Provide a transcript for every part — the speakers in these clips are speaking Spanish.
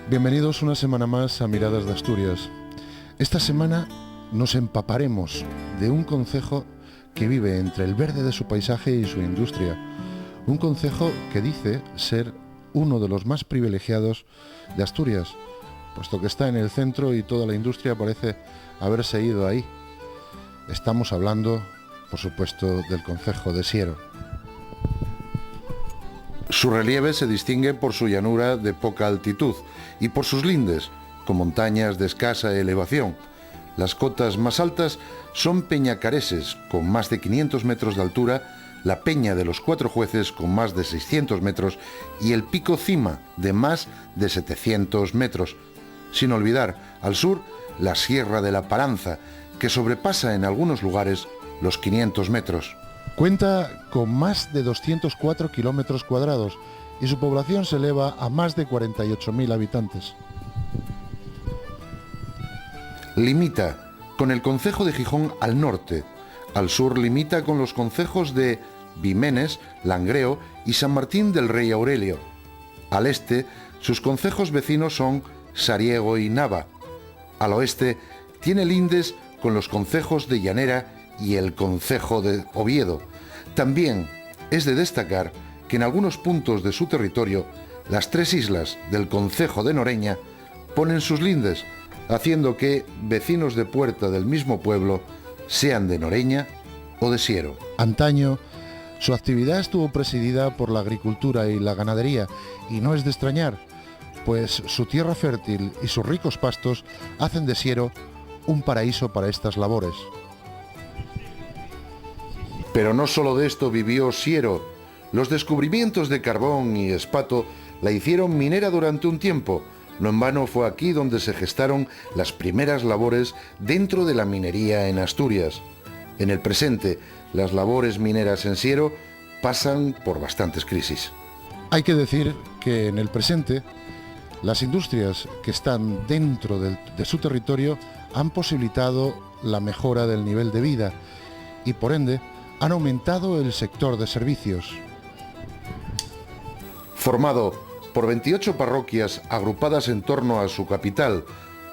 Bienvenidos una semana más a Miradas de Asturias. Esta semana nos empaparemos de un concejo que vive entre el verde de su paisaje y su industria. Un concejo que dice ser uno de los más privilegiados de Asturias, puesto que está en el centro y toda la industria parece haberse ido ahí. Estamos hablando, por supuesto, del concejo de Siero. Su relieve se distingue por su llanura de poca altitud y por sus lindes, con montañas de escasa elevación. Las cotas más altas son Peñacareses, con más de 500 metros de altura, la Peña de los Cuatro Jueces, con más de 600 metros, y el Pico Cima, de más de 700 metros. Sin olvidar, al sur, la Sierra de la Paranza, que sobrepasa en algunos lugares los 500 metros. Cuenta con más de 204 kilómetros cuadrados y su población se eleva a más de 48.000 habitantes. Limita con el concejo de Gijón al norte. Al sur limita con los concejos de Vimenes, Langreo y San Martín del Rey Aurelio. Al este, sus concejos vecinos son Sariego y Nava. Al oeste, tiene lindes con los concejos de Llanera y el concejo de Oviedo. También es de destacar que en algunos puntos de su territorio, las tres islas del concejo de Noreña ponen sus lindes, haciendo que vecinos de puerta del mismo pueblo sean de Noreña o de Siero. Antaño, su actividad estuvo presidida por la agricultura y la ganadería, y no es de extrañar, pues su tierra fértil y sus ricos pastos hacen de Siero un paraíso para estas labores. Pero no solo de esto vivió Siero. Los descubrimientos de carbón y espato la hicieron minera durante un tiempo. No en vano fue aquí donde se gestaron las primeras labores dentro de la minería en Asturias. En el presente, las labores mineras en Siero pasan por bastantes crisis. Hay que decir que en el presente, las industrias que están dentro de su territorio han posibilitado la mejora del nivel de vida y, por ende, han aumentado el sector de servicios. Formado por 28 parroquias agrupadas en torno a su capital,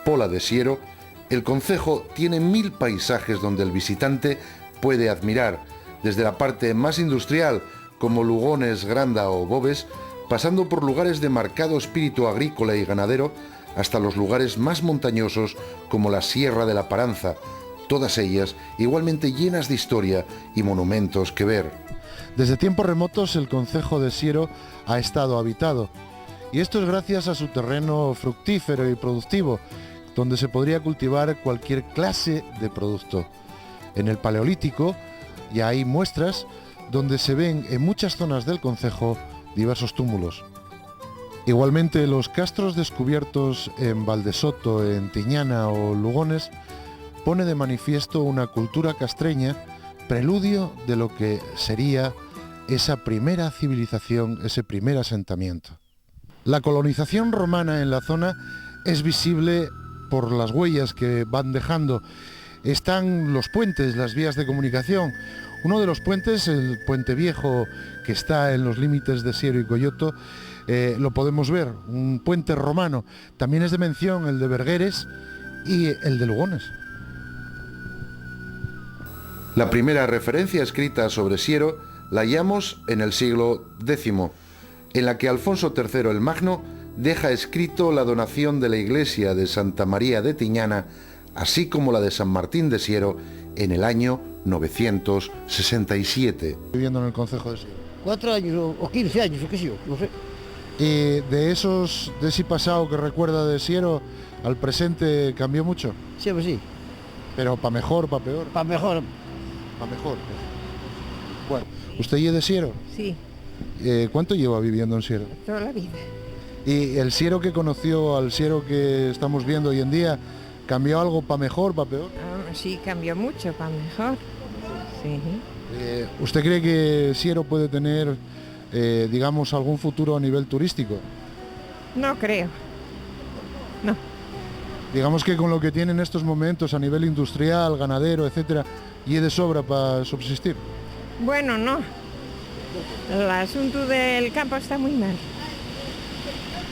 Pola de Siero, el concejo tiene 1000 paisajes donde el visitante puede admirar, desde la parte más industrial, como Lugones, Granda o Boves, pasando por lugares de marcado espíritu agrícola y ganadero, hasta los lugares más montañosos, como la Sierra de la Paranza, todas ellas igualmente llenas de historia y monumentos que ver. Desde tiempos remotos el concejo de Siero ha estado habitado, y esto es gracias a su terreno fructífero y productivo, donde se podría cultivar cualquier clase de producto. En el Paleolítico ya hay muestras donde se ven en muchas zonas del concejo diversos túmulos. Igualmente los castros descubiertos en Valdesoto, en Tiñana o Lugones pone de manifiesto una cultura castreña, preludio de lo que sería esa primera civilización, ese primer asentamiento. La colonización romana en la zona es visible por las huellas que van dejando. Están los puentes, las vías de comunicación. Uno de los puentes, el Puente Viejo, que está en los límites de Siero y Coyoto, lo podemos ver, un puente romano. También es de mención el de Bergueres y el de Lugones. La primera referencia escrita sobre Siero la hallamos en el siglo X, en la que Alfonso III el Magno deja escrito la donación de la iglesia de Santa María de Tiñana, así como la de San Martín de Siero, en el año 967. Viviendo en el concejo de Siero. 4 años o 15 años, o qué sé yo, no sé. ¿Y de ese pasado que recuerda de Siero al presente cambió mucho? Sí, pues sí. ¿Pero para mejor, para peor? Para mejor. Para mejor. Bueno, ¿usted es de Siero? Sí. ¿Cuánto lleva viviendo en Siero? Toda la vida. ¿Y el Siero que conoció al Siero que estamos viendo hoy en día, cambió algo para mejor, para peor? Sí, cambió mucho para mejor. Sí. ¿Usted cree que Siero puede tener, digamos, algún futuro a nivel turístico? No creo. No. Digamos que con lo que tiene en estos momentos a nivel industrial, ganadero, etcétera, y de sobra para subsistir. Bueno, no. El asunto del campo está muy mal.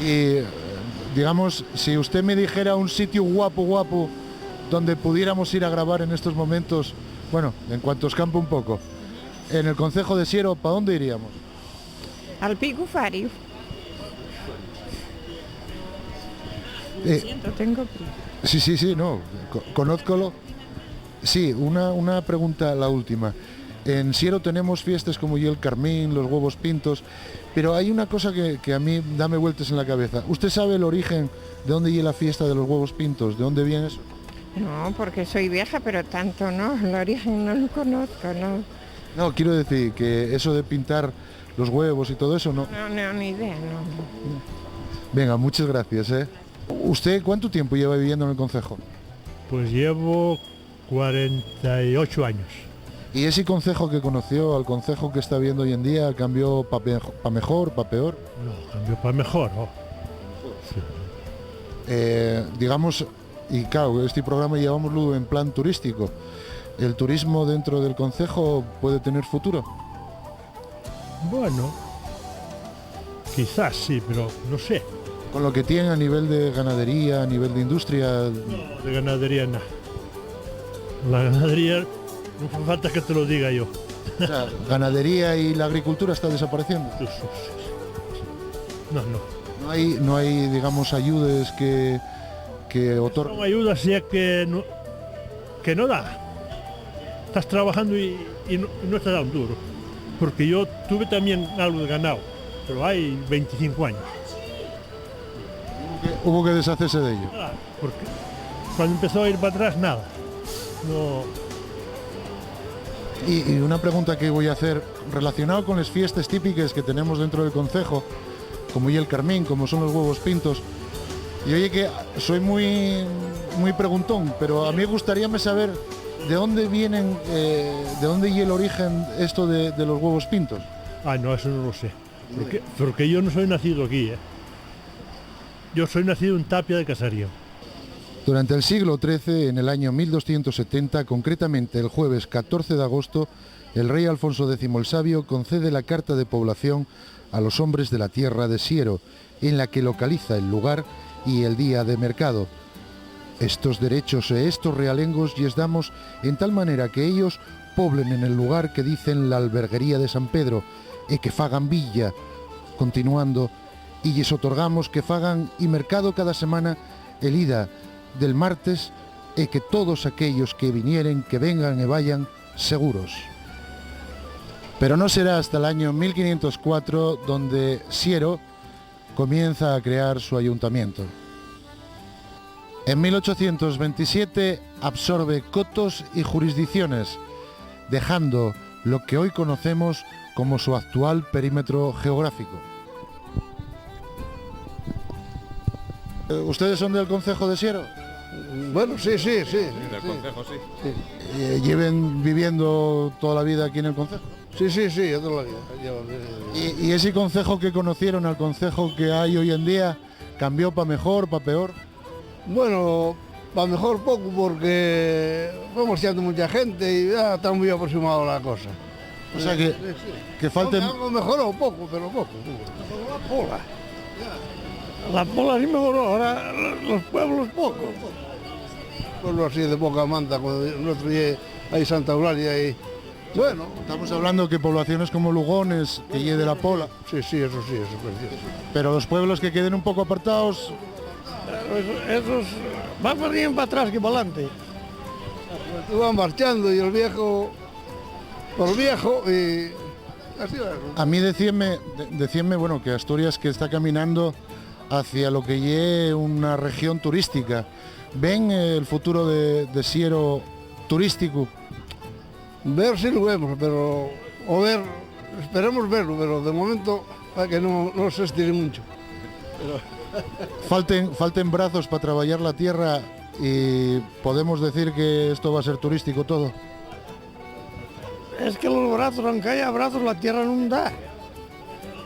Y digamos, si usted me dijera un sitio guapo donde pudiéramos ir a grabar en estos momentos, bueno, en cuanto escampe un poco, en el concejo de Siero, ¿para dónde iríamos? Al Pico Fario. Siento, tengo prisa. Sí, no, conózcolo. Sí, una pregunta, la última. En Siero tenemos fiestas como el Carmín, los huevos pintos, pero hay una cosa que a mí dame vueltas en la cabeza. ¿Usted sabe el origen de dónde llega la fiesta de los huevos pintos? ¿De dónde viene eso? No, porque soy vieja, pero tanto no. El origen no lo conozco, no. No, quiero decir que eso de pintar los huevos y todo eso, no. No, ni idea, no. Venga, muchas gracias, ¿eh? ¿Usted cuánto tiempo lleva viviendo en el concejo? Pues llevo 48 años. ¿Y ese concejo que conoció al concejo que está viendo hoy en día cambió para mejor, para peor? No, cambió para mejor, ¿no? Sí. Digamos, y claro, este programa llevámoslo en plan turístico. ¿El turismo dentro del concejo puede tener futuro? Bueno, quizás sí, pero no sé. Con lo que tiene a nivel de ganadería, a nivel de industria... No, de ganadería nada. La ganadería, no hace falta que te lo diga yo. O sea, ganadería y la agricultura está desapareciendo. No. No hay, digamos, ayudas que otorgan. Son ayudas ya que no da. Estás trabajando y no te da un duro. Porque yo tuve también algo de ganado, pero hay 25 años. Hubo que deshacerse de ello. Claro, porque cuando empezó a ir para atrás, nada. No. Y una pregunta que voy a hacer relacionado con las fiestas típicas que tenemos dentro del concejo, como el Carmín, como son los huevos pintos. Y oye que soy muy preguntón, pero a mí me gustaría saber de dónde vienen, de dónde y el origen esto de los huevos pintos. Ah, no, eso no lo sé. Porque yo no soy nacido aquí, ¿eh? Yo soy nacido en Tapia de Casarío. Durante el siglo XIII, en el año 1270, concretamente el jueves 14 de agosto, el rey Alfonso X el Sabio concede la carta de población a los hombres de la tierra de Siero, en la que localiza el lugar y el día de mercado. Estos derechos e estos realengos lles damos en tal manera que ellos poblen en el lugar que dicen la alberguería de San Pedro e que fagan villa, continuando, y lles otorgamos que fagan y mercado cada semana el ida del martes e que todos aquellos que vinieren, que vengan e vayan seguros. Pero no será hasta el año 1504 donde Siero comienza a crear su ayuntamiento. En 1827 absorbe cotos y jurisdicciones, dejando lo que hoy conocemos como su actual perímetro geográfico. ¿Ustedes son del concejo de Siero? Bueno, sí. Del concejo, sí. ¿Lleven viviendo toda la vida aquí en el concejo? Sí, toda la vida. ¿Y ese concejo que conocieron al concejo que hay hoy en día cambió para mejor, para peor? Bueno, para mejor poco porque fuimos echando mucha gente y ya está muy aproximado la cosa. O sea que falten... Algo mejoró poco, pero poco. La pola. La pola sí mejoró, ahora los pueblos poco. Pueblos así de poca manta, cuando nosotros hay Santa Eulalia y... Bueno, Estamos hablando que poblaciones como Lugones, que lleve de la Pola, sí, eso es precioso. pero los pueblos que queden un poco apartados, Esos van más bien para atrás que para adelante. Van marchando y el viejo, por viejo y así va. a mí decíanme, bueno, que Asturias que está caminando hacia lo que lleve una región turística. ¿Ven el futuro de Siero turístico? Ver si lo vemos, pero esperemos verlo, pero de momento para que no se estire mucho. Falten brazos para trabajar la tierra y podemos decir que esto va a ser turístico todo. Es que los brazos, aunque haya brazos, la tierra no da.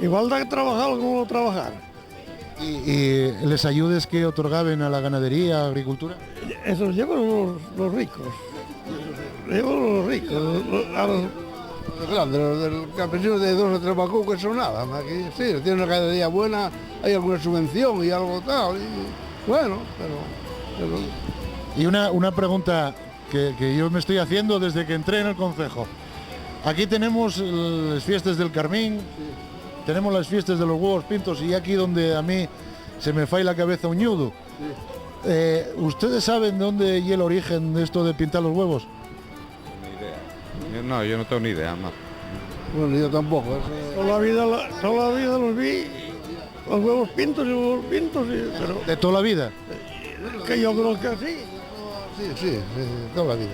Igual da que trabajar como no trabajar. Y les ayudes que otorgaban a la ganadería, agricultura. Eso llevan los ricos. Llevan los ricos. Los grandes, los del campesino de 2 o 3 bacucos son nada. Aquí sí, tiene una ganadería buena, hay alguna subvención y algo tal. Y, bueno, pero... Y una pregunta que yo me estoy haciendo desde que entré en el concejo. Aquí tenemos las fiestas del Carmín, tenemos las fiestas de los huevos pintos y aquí donde a mí se me falla la cabeza un ñudo. ¿Ustedes saben de dónde y el origen de esto de pintar los huevos? No, yo no tengo ni idea, más. Bueno, yo tampoco. Toda la vida los vi, los huevos pintos, pero ¿De toda la vida? que yo creo que sí. Sí, toda la vida.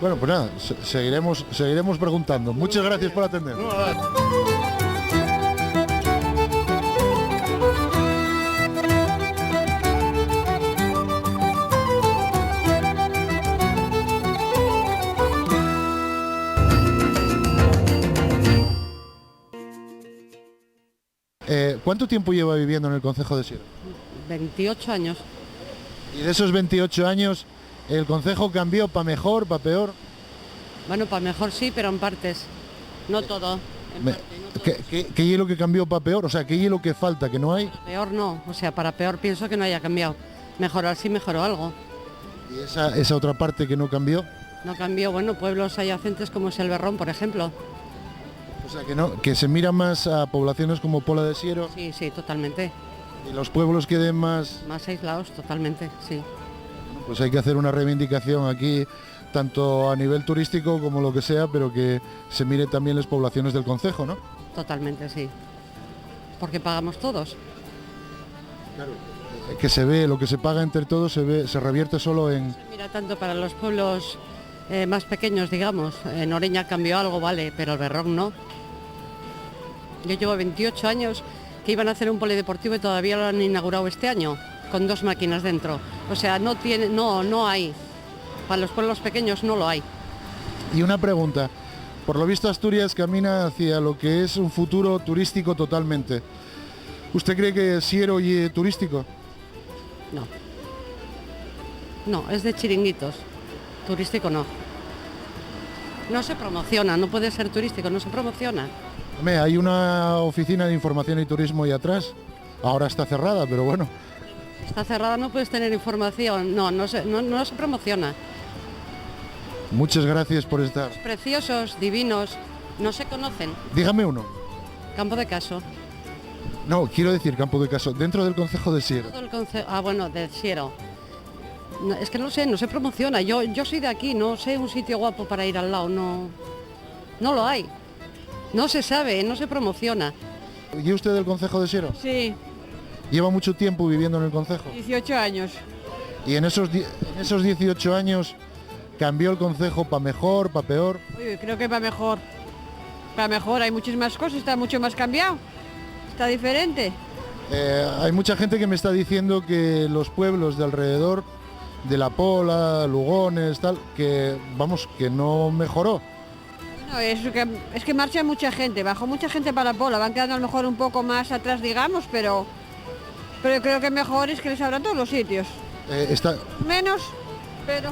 Bueno, pues nada, seguiremos preguntando. Muchas gracias por atender. ¿Cuánto tiempo lleva viviendo en el concejo de Siero? 28 años. Y de esos 28 años, ¿el concejo cambió para mejor, para peor? Bueno, para mejor sí, pero en partes. No todo. ¿Qué es lo que cambió para peor? O sea, ¿qué es lo que falta, que no hay? Peor no, o sea, para peor pienso que no haya cambiado. Mejorar sí mejoró algo. ¿Y esa otra parte que no cambió? No cambió, bueno, pueblos adyacentes como es el Berrón, por ejemplo. O sea, que se mira más a poblaciones como Pola de Siero. Sí, sí, totalmente. Y los pueblos queden más... Más aislados, totalmente, sí. Pues hay que hacer una reivindicación aquí, tanto a nivel turístico como lo que sea, pero que se mire también las poblaciones del concejo, ¿no? Totalmente, sí. Porque pagamos todos. Claro. Que se ve, lo que se paga entre todos se revierte solo en... Mira, tanto para los pueblos más pequeños, digamos. En Oreña cambió algo, vale, pero el Berrón no. Yo llevo 28 años que iban a hacer un polideportivo y todavía lo han inaugurado este año, con 2 máquinas dentro. O sea, no hay. Para los pueblos pequeños no lo hay. Y una pregunta. Por lo visto Asturias camina hacia lo que es un futuro turístico totalmente. ¿Usted cree que Siero y turístico? No. No, es de chiringuitos. Turístico no. No se promociona, no puede ser turístico, no se promociona. Hombre, hay una oficina de información y turismo ahí atrás. Ahora está cerrada, pero bueno. Está cerrada, no puedes tener información. No se promociona. Muchas gracias por estar. Preciosos, divinos, no se conocen. Dígame uno. Campo de Caso. No, quiero decir Campo de Caso, dentro del concejo de Siero. Todo el bueno, de Siero. No, es que no sé, no se promociona. Yo soy de aquí, no sé un sitio guapo para ir al lado, no lo hay. No se sabe, no se promociona. ¿Y usted del concejo de Siero? Sí, ¿Lleva mucho tiempo viviendo en el concejo? 18 años. ¿Y en esos 18 años cambió el concejo para mejor, para peor? Uy, creo que va mejor. Va mejor, hay muchísimas cosas, está mucho más cambiado. Está diferente. Hay mucha gente que me está diciendo que los pueblos de alrededor de La Pola, Lugones, tal, que no mejoró. No, es que marcha mucha gente, bajó mucha gente para La Pola, van quedando a lo mejor un poco más atrás, digamos, pero creo que mejor es que les abran todos los sitios. Menos, pero...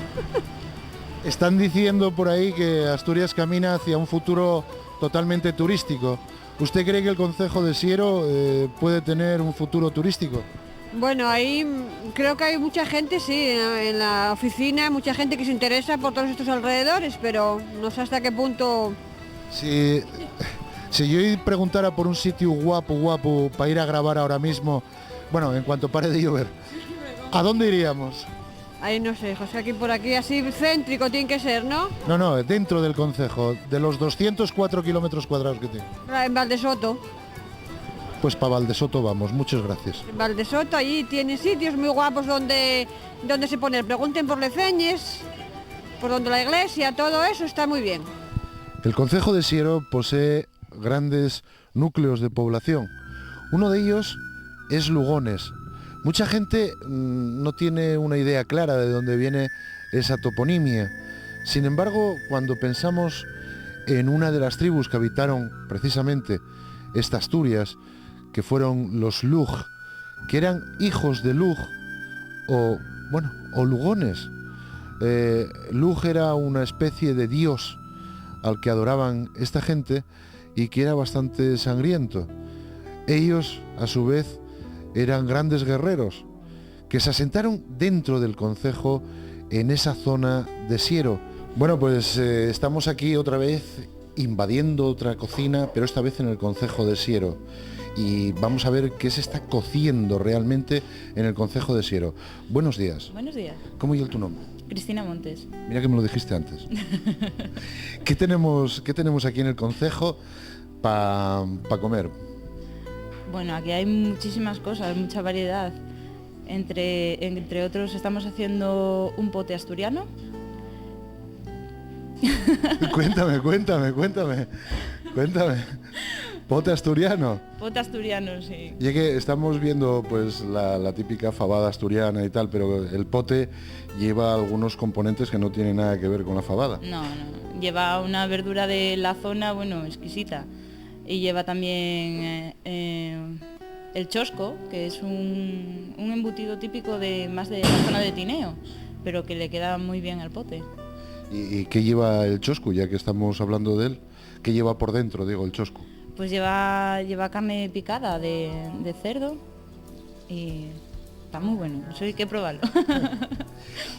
Están diciendo por ahí que Asturias camina hacia un futuro totalmente turístico. ¿Usted cree que el concejo de Siero puede tener un futuro turístico? Bueno, ahí creo que hay mucha gente, sí, en la oficina, mucha gente que se interesa por todos estos alrededores, pero no sé hasta qué punto... Si yo preguntara por un sitio guapo para ir a grabar ahora mismo, bueno, en cuanto pare de llover, ¿a dónde iríamos? Ahí no sé, José, aquí por aquí, así céntrico tiene que ser, ¿no? No, dentro del concejo, de los 204 kilómetros cuadrados que tiene. En Valdesoto. Pues para Valdesoto vamos, muchas gracias. En Valdesoto, allí tiene sitios muy guapos donde se pone, pregunten por Leceñes, por donde la iglesia, todo eso está muy bien. El concejo de Siero posee grandes núcleos de población. Uno de ellos es Lugones. Mucha gente no tiene una idea clara de dónde viene esa toponimia. Sin embargo, cuando pensamos en una de las tribus que habitaron precisamente esta Asturias, que fueron los Lug, que eran hijos de Lug, o Lugones. Lug era una especie de dios al que adoraban esta gente y que era bastante sangriento. Ellos, a su vez, eran grandes guerreros que se asentaron dentro del concejo en esa zona de Siero. Bueno, pues estamos aquí otra vez invadiendo otra cocina, pero esta vez en el concejo de Siero. Y vamos a ver qué se está cociendo realmente en el concejo de Siero. Buenos días. Buenos días. ¿Cómo es tu nombre? Cristina Montes. Mira que me lo dijiste antes. ¿Qué tenemos aquí en el concejo para comer? Bueno, aquí hay muchísimas cosas, mucha variedad. Entre otros estamos haciendo un pote asturiano. Cuéntame. ¿Pote asturiano? Pote asturiano, sí. Y es que estamos viendo pues la típica fabada asturiana y tal, pero el pote lleva algunos componentes que no tienen nada que ver con la fabada. No. Lleva una verdura de la zona, bueno, exquisita. Y lleva también el chosco, que es un embutido típico más de la zona de Tineo, pero que le queda muy bien al pote. ¿Y qué lleva el chosco, ya que estamos hablando de él? ¿Qué lleva por dentro, digo, el chosco? Pues lleva carne picada de cerdo y está muy bueno, eso hay que probarlo.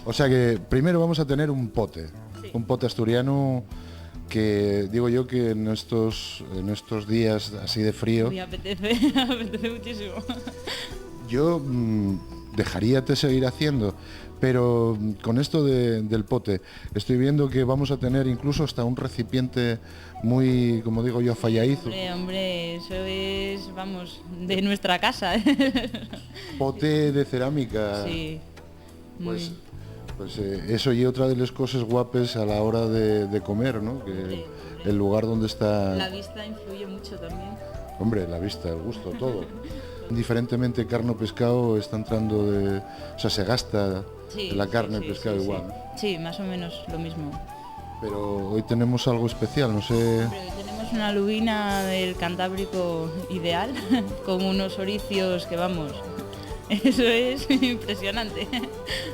O sea que primero vamos a tener un pote, sí. Un pote asturiano que digo yo que en estos días así de frío... Me apetece muchísimo. Yo dejaríate seguir haciendo, pero con esto del pote estoy viendo que vamos a tener incluso hasta un recipiente muy, como digo yo, falladizo. Hombre, eso es, vamos, de nuestra casa. Pote de cerámica. Sí. Pues eso y otra de las cosas guapas a la hora de comer, ¿no? Que hombre. El lugar donde está... La vista influye mucho también. Hombre, la vista, el gusto, todo. Indiferentemente carne o pescado está entrando o sea, se gasta de la carne y pescado igual. Sí, más o menos lo mismo. Pero hoy tenemos algo especial, no sé... Hombre, hoy tenemos una lubina del Cantábrico ideal, con unos oricios que vamos... Eso es impresionante.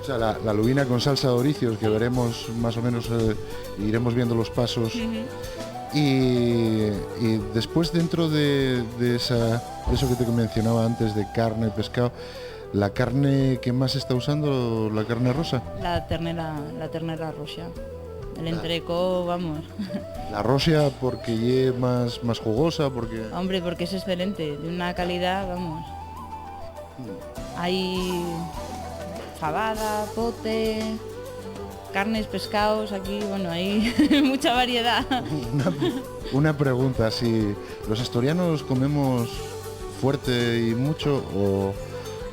O sea, la lubina con salsa de oricios, que veremos más o menos, iremos viendo los pasos. Uh-huh. Y después dentro de eso que te mencionaba antes de carne y pescado, ¿la carne que más se está usando, la carne rosa? La ternera rosa. El entrecó, vamos. La rosa porque es más jugosa, porque... Hombre, porque es excelente, de una calidad, vamos. Hay fabada, pote, carnes, pescados, aquí, bueno, hay mucha variedad. Una pregunta, si los asturianos comemos fuerte y mucho o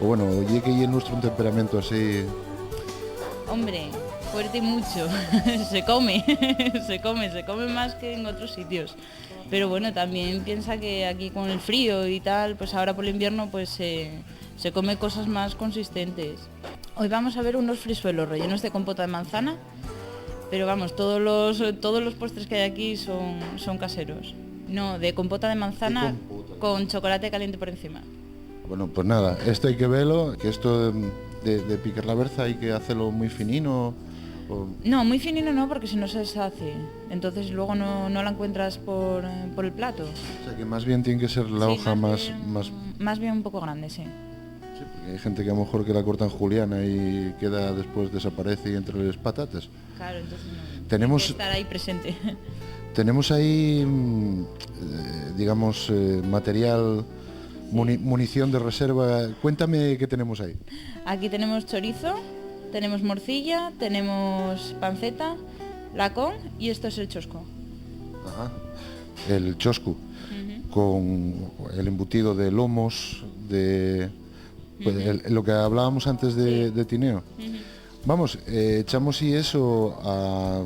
bueno, oye que en nuestro temperamento así... Hombre, fuerte y mucho, se come más que en otros sitios. Pero bueno, también piensa que aquí con el frío y tal, pues ahora por el invierno pues se come cosas más consistentes. Hoy vamos a ver unos frisuelos rellenos de compota de manzana, pero vamos, todos los postres que hay aquí son caseros. No, de compota de manzana con chocolate caliente por encima. Bueno, pues nada, esto hay que verlo, que esto de picar la berza hay que hacerlo muy finino. No, muy finino no, porque si no se deshace. Entonces luego no la encuentras por el plato. O sea que más bien tiene que ser la hoja más... Más bien un poco grande, sí. Sí, porque hay gente que a lo mejor que la cortan juliana y queda después, desaparece y entre las patatas. Claro, entonces no. Tenemos hay que estar ahí presente. Tenemos ahí, digamos, material, munición de reserva. Cuéntame qué tenemos ahí. Aquí tenemos chorizo, tenemos morcilla, tenemos panceta, lacón y esto es el chosco. Ajá. El chosco, con el embutido de lomos, lo que hablábamos antes de Tineo. Vamos, echamos y eso a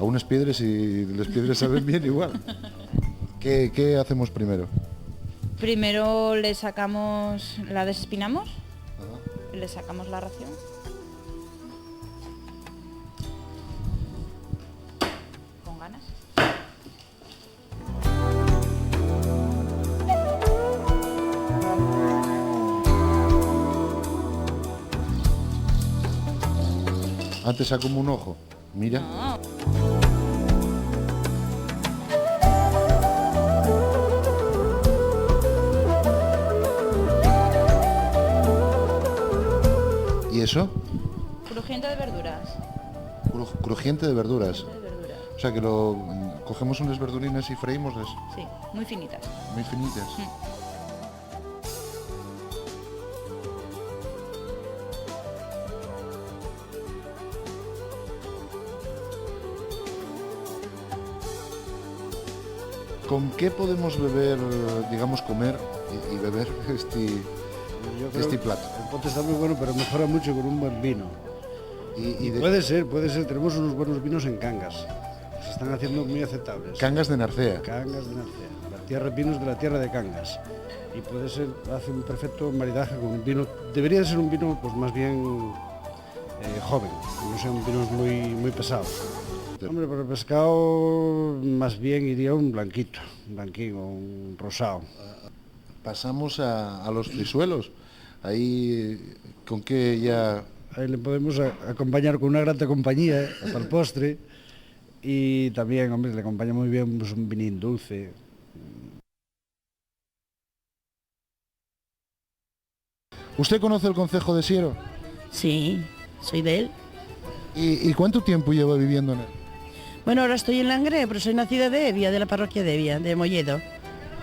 unas piedras y las piedras saben bien igual. ¿Qué hacemos primero? Primero la desespinamos, le sacamos la ración. Con ganas. Antes saco como un ojo, mira. No. eso? Crujiente de verduras. Crujiente de verduras. De verduras. O sea que cogemos unas verdurinas y freímoslas. Sí, muy finitas. Muy finitas. ¿Con qué podemos beber, digamos, comer y beber este plato? El pote está muy bueno, pero mejora mucho con un buen vino. Puede ser. Tenemos unos buenos vinos en Cangas. Se están haciendo muy aceptables. Cangas de Narcea. Cangas de Narcea. La tierra vinos de la tierra de Cangas. Y puede ser, hace un perfecto maridaje con un vino. Debería ser un vino, pues más bien joven, no sean vinos muy pesados. Hombre, por el pescado más bien iría un blanquito, un rosado. Pasamos a los frisuelos. Ahí, ¿con qué ya...? Ahí le podemos acompañar con una grata compañía para el postre. Y también, hombre, le acompaña muy bien pues, un vinín dulce. ¿Usted conoce el concejo de Siero? Sí, soy de él. ¿Y cuánto tiempo lleva viviendo en él? Bueno, ahora estoy en Langreo, pero soy nacida de Evia, de la parroquia de Evia, de Molledo.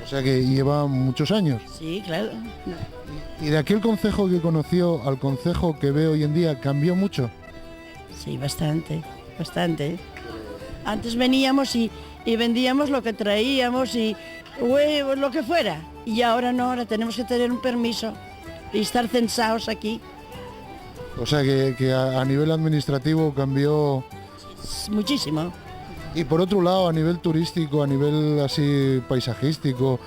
O sea que lleva muchos años. Sí, claro. ¿Y de aquel concejo que conoció al concejo que ve hoy en día cambió mucho? Sí, bastante. Antes veníamos y vendíamos lo que traíamos y huevos, lo que fuera. Y ahora no, ahora tenemos que tener un permiso y estar censados aquí. O sea que a nivel administrativo cambió... Muchísimo. Y por otro lado, a nivel turístico, a nivel así paisajístico,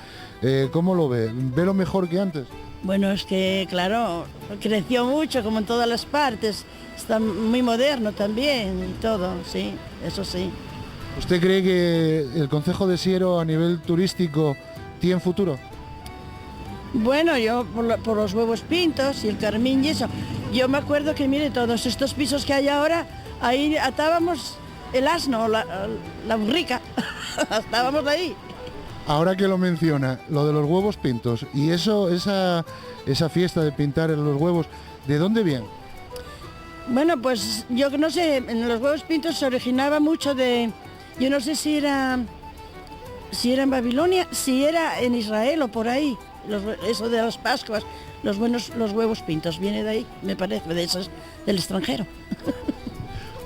¿cómo lo ve? ¿Ve lo mejor que antes? Bueno, es que, claro, creció mucho, como en todas las partes. Está muy moderno también y todo, sí, eso sí. ¿Usted cree que el concejo de Siero a nivel turístico tiene futuro? Bueno, yo por los huevos pintos y el carmín y eso. Yo me acuerdo que, mire, todos estos pisos que hay ahora, ahí atábamos el asno, la burrica, estábamos ahí. Ahora que lo menciona, lo de los huevos pintos, y esa fiesta de pintar en los huevos, ¿de dónde viene? Bueno, pues yo no sé, en los huevos pintos se originaba mucho de, yo no sé si era en Babilonia, si era en Israel o por ahí, eso de las Pascuas, los huevos pintos, viene de ahí, me parece, de esos del extranjero.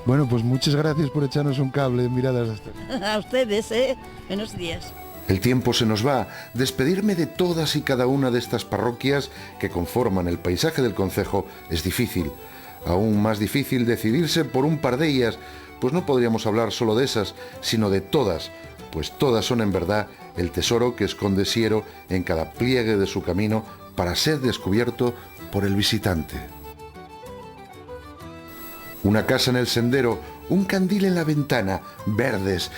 Bueno, pues muchas gracias por echarnos un cable, miradas hasta... A ustedes, buenos días. El tiempo se nos va. Despedirme de todas y cada una de estas parroquias que conforman el paisaje del concejo es difícil. Aún más difícil decidirse por un par de ellas, pues no podríamos hablar solo de esas, sino de todas, pues todas son en verdad el tesoro que esconde Siero en cada pliegue de su camino para ser descubierto por el visitante. Una casa en el sendero, un candil en la ventana, verdes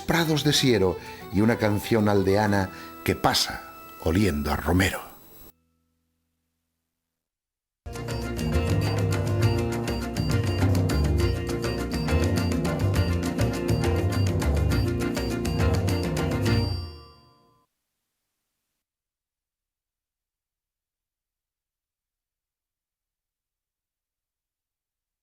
prados de Siero y una canción aldeana que pasa oliendo a romero.